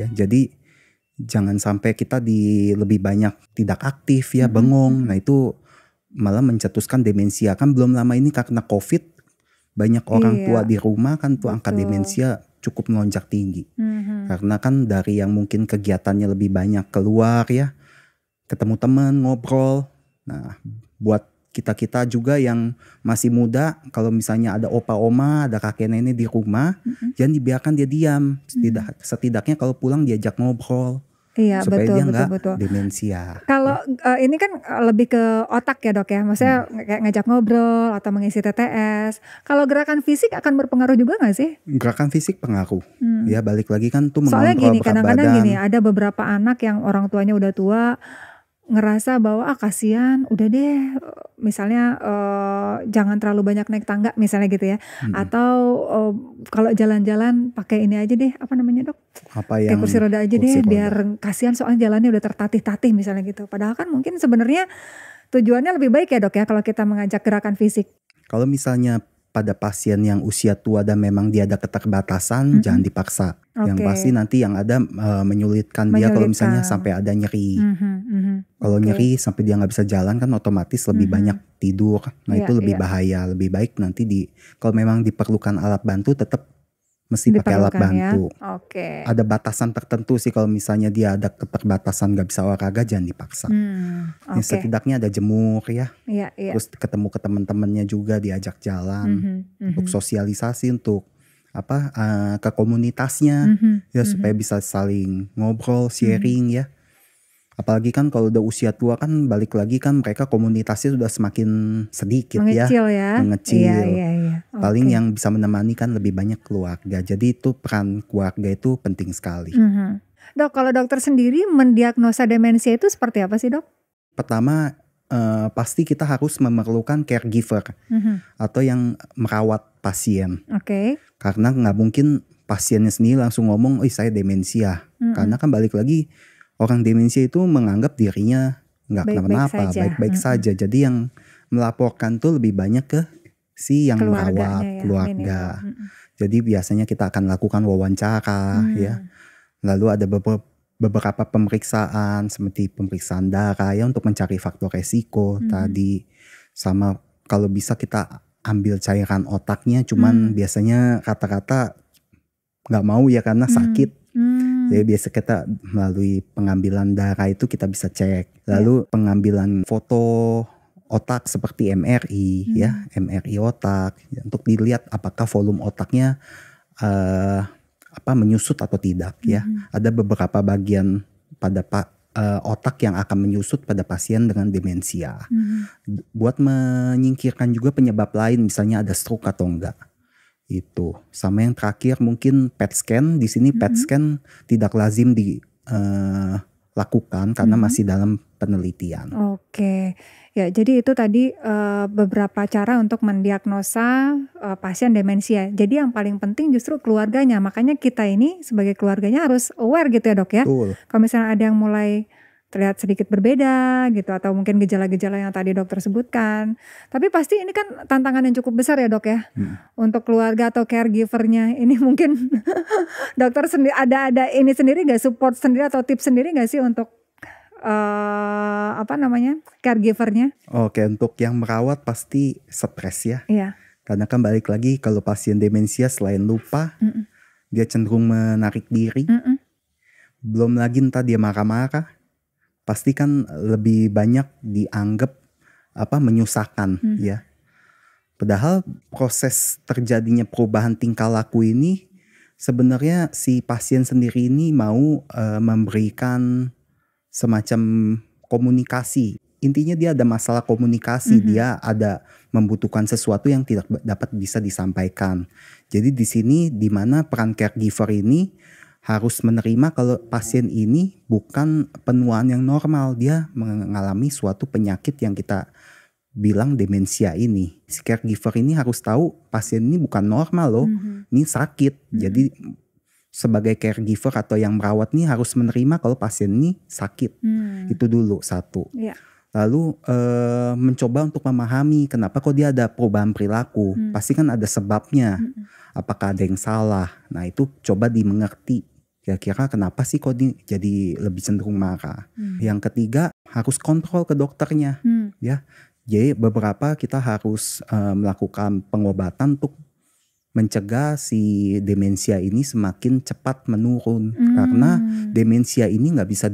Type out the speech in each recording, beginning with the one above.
ya. Jadi jangan sampai kita lebih banyak tidak aktif ya, bengong. Nah itu malah mencetuskan demensia. Kan belum lama ini karena COVID banyak orang tua di rumah kan tuh angka demensia cukup melonjak tinggi. Karena kan dari yang mungkin kegiatannya lebih banyak keluar ya, ketemu teman, ngobrol. Nah buat kita-kita juga yang masih muda, kalau misalnya ada opa oma, ada kakek nenek di rumah, jangan dibiarkan dia diam. Setidaknya kalau pulang diajak ngobrol. Iya, supaya betul, dia betul, nggak betul. demensia. Kalau ini kan lebih ke otak ya dok ya, maksudnya kayak ngajak ngobrol atau mengisi TTS. Kalau gerakan fisik akan berpengaruh juga nggak sih? Gerakan fisik pengaruh. Ya balik lagi kan tuh Soalnya mengontrol gini, berat kadang-kadang badan. gini, ada beberapa anak yang orang tuanya udah tua, ngerasa bahwa kasihan, udah deh, misalnya jangan terlalu banyak naik tangga misalnya gitu ya, atau kalau jalan-jalan pakai ini aja deh, apa namanya dok? Apa Kayak yang kursi roda aja kursi deh, roda. biar kasihan soalnya jalannya udah tertatih-tatih misalnya gitu. Padahal kan mungkin sebenarnya tujuannya lebih baik ya dok ya kalau kita mengajak gerakan fisik. Kalau misalnya pada pasien yang usia tua dan memang dia ada keterbatasan, jangan dipaksa. Yang pasti nanti yang ada menyulitkan dia kalau misalnya sampai ada nyeri. Kalau nyeri sampai dia nggak bisa jalan kan otomatis lebih banyak tidur. Nah itu lebih bahaya. Lebih baik nanti kalau memang diperlukan alat bantu tetap mesti pakai alat bantu. Ya? Ada batasan tertentu sih kalau misalnya dia ada keterbatasan nggak bisa olahraga jangan dipaksa. Ya, setidaknya ada jemur ya. Terus ketemu ke teman-temannya juga diajak jalan untuk sosialisasi untuk ke komunitasnya ya supaya bisa saling ngobrol, sharing ya. Apalagi kan kalau udah usia tua kan balik lagi kan mereka komunitasnya sudah semakin sedikit mengecil mengecil. Iya. Paling yang bisa menemani kan lebih banyak keluarga. Jadi itu peran keluarga itu penting sekali. Dok, kalau dokter sendiri mendiagnosa demensia itu seperti apa sih dok? Pertama pasti kita harus memerlukan caregiver atau yang merawat pasien. Karena nggak mungkin pasiennya sendiri langsung ngomong, saya demensia. Karena kan balik lagi orang demensia itu menganggap dirinya nggak kenapa-napa, baik-baik saja. Jadi yang melaporkan tuh lebih banyak ke si yang merawat keluarga. Jadi biasanya kita akan lakukan wawancara ya. Lalu ada beberapa pemeriksaan seperti pemeriksaan darah ya untuk mencari faktor resiko tadi. Sama kalau bisa kita ambil cairan otaknya, cuman biasanya rata-rata nggak mau ya karena sakit. Jadi biasa kita melalui pengambilan darah itu kita bisa cek. Lalu pengambilan foto otak seperti MRI ya, MRI otak untuk dilihat apakah volume otaknya menyusut atau tidak ya. Ada beberapa bagian pada otak yang akan menyusut pada pasien dengan demensia. Buat menyingkirkan juga penyebab lain, misalnya ada stroke atau enggak. Itu. Sama yang terakhir mungkin PET scan. Di sini PET scan tidak lazim dilakukan karena masih dalam penelitian. Ya, jadi itu tadi beberapa cara untuk mendiagnosa pasien demensia. Jadi yang paling penting justru keluarganya. Makanya kita ini sebagai keluarganya harus aware gitu ya dok ya. Kalau misalnya ada yang mulai terlihat sedikit berbeda gitu atau mungkin gejala-gejala yang tadi dokter sebutkan. Tapi pasti ini kan tantangan yang cukup besar ya dok ya. Untuk keluarga atau caregivernya ini mungkin dokter sendiri ada ini sendiri gak, support sendiri atau tips sendiri gak sih untuk caregivernya? Untuk yang merawat pasti stres ya. Iya. Karena kan balik lagi kalau pasien demensia selain lupa, dia cenderung menarik diri. Belum lagi entah dia marah-marah, pasti kan lebih banyak dianggap menyusahkan ya. Padahal proses terjadinya perubahan tingkah laku ini sebenarnya si pasien sendiri ini mau memberikan semacam komunikasi. Intinya dia ada masalah komunikasi, dia ada membutuhkan sesuatu yang tidak dapat bisa disampaikan. Jadi di sini di mana peran caregiver ini harus menerima kalau pasien ini bukan penuaan yang normal, dia mengalami suatu penyakit yang kita bilang demensia ini. Si caregiver ini harus tahu pasien ini bukan normal loh, ini sakit. Jadi sebagai caregiver atau yang merawat nih harus menerima kalau pasien ini sakit. Itu dulu satu. Lalu mencoba untuk memahami kenapa kok dia ada perubahan perilaku. Pasti kan ada sebabnya. Apakah ada yang salah? Nah itu coba dimengerti Kira-kira kenapa sih kok jadi lebih cenderung marah. Yang ketiga harus kontrol ke dokternya ya. Jadi beberapa kita harus melakukan pengobatan untuk mencegah si demensia ini semakin cepat menurun. Karena demensia ini nggak bisa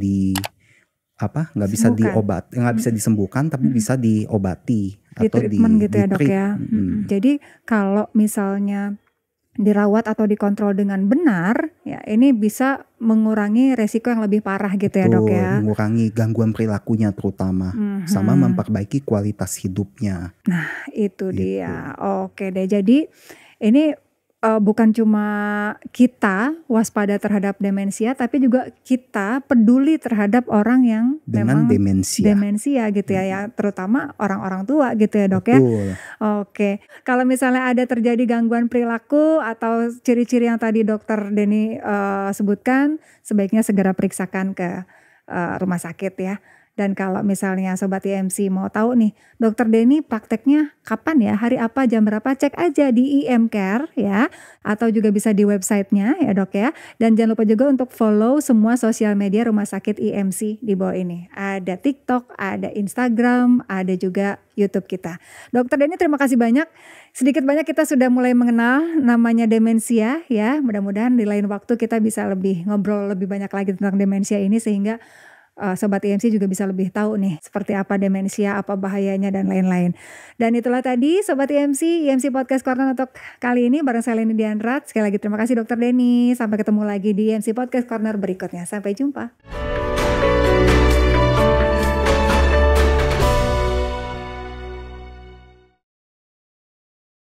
disembuhkan tapi bisa diobati atau treatment gitu ya dok di-treat. ya. Jadi kalau misalnya dirawat atau dikontrol dengan benar, ya ini bisa mengurangi resiko yang lebih parah gitu ya dok ya. Mengurangi gangguan perilakunya terutama, sama memperbaiki kualitas hidupnya. Nah itu dia. Oke deh, jadi ini bukan cuma kita waspada terhadap demensia, tapi juga kita peduli terhadap orang yang dengan memang demensia gitu ya, terutama orang-orang tua gitu ya dok ya. Betul. Oke, kalau misalnya ada terjadi gangguan perilaku atau ciri-ciri yang tadi dokter Denny sebutkan, sebaiknya segera periksakan ke rumah sakit ya. Dan kalau misalnya Sobat IMC mau tahu nih, Dokter Denny prakteknya kapan ya, hari apa, jam berapa, cek aja di IM Care ya. Atau juga bisa di websitenya ya dok ya. Dan jangan lupa juga untuk follow semua sosial media Rumah Sakit IMC di bawah ini. Ada TikTok, ada Instagram, ada juga YouTube kita. Dokter Denny terima kasih banyak. Sedikit banyak kita sudah mulai mengenal namanya demensia ya. Mudah-mudahan di lain waktu kita bisa lebih ngobrol lebih banyak lagi tentang demensia ini sehingga Sobat IMC juga bisa lebih tahu nih seperti apa demensia, apa bahayanya dan lain-lain. Dan itulah tadi Sobat IMC Podcast Corner untuk kali ini bareng saya Leni Diandrat. Sekali lagi terima kasih Dokter Denny. Sampai ketemu lagi di IMC Podcast Corner berikutnya. Sampai jumpa.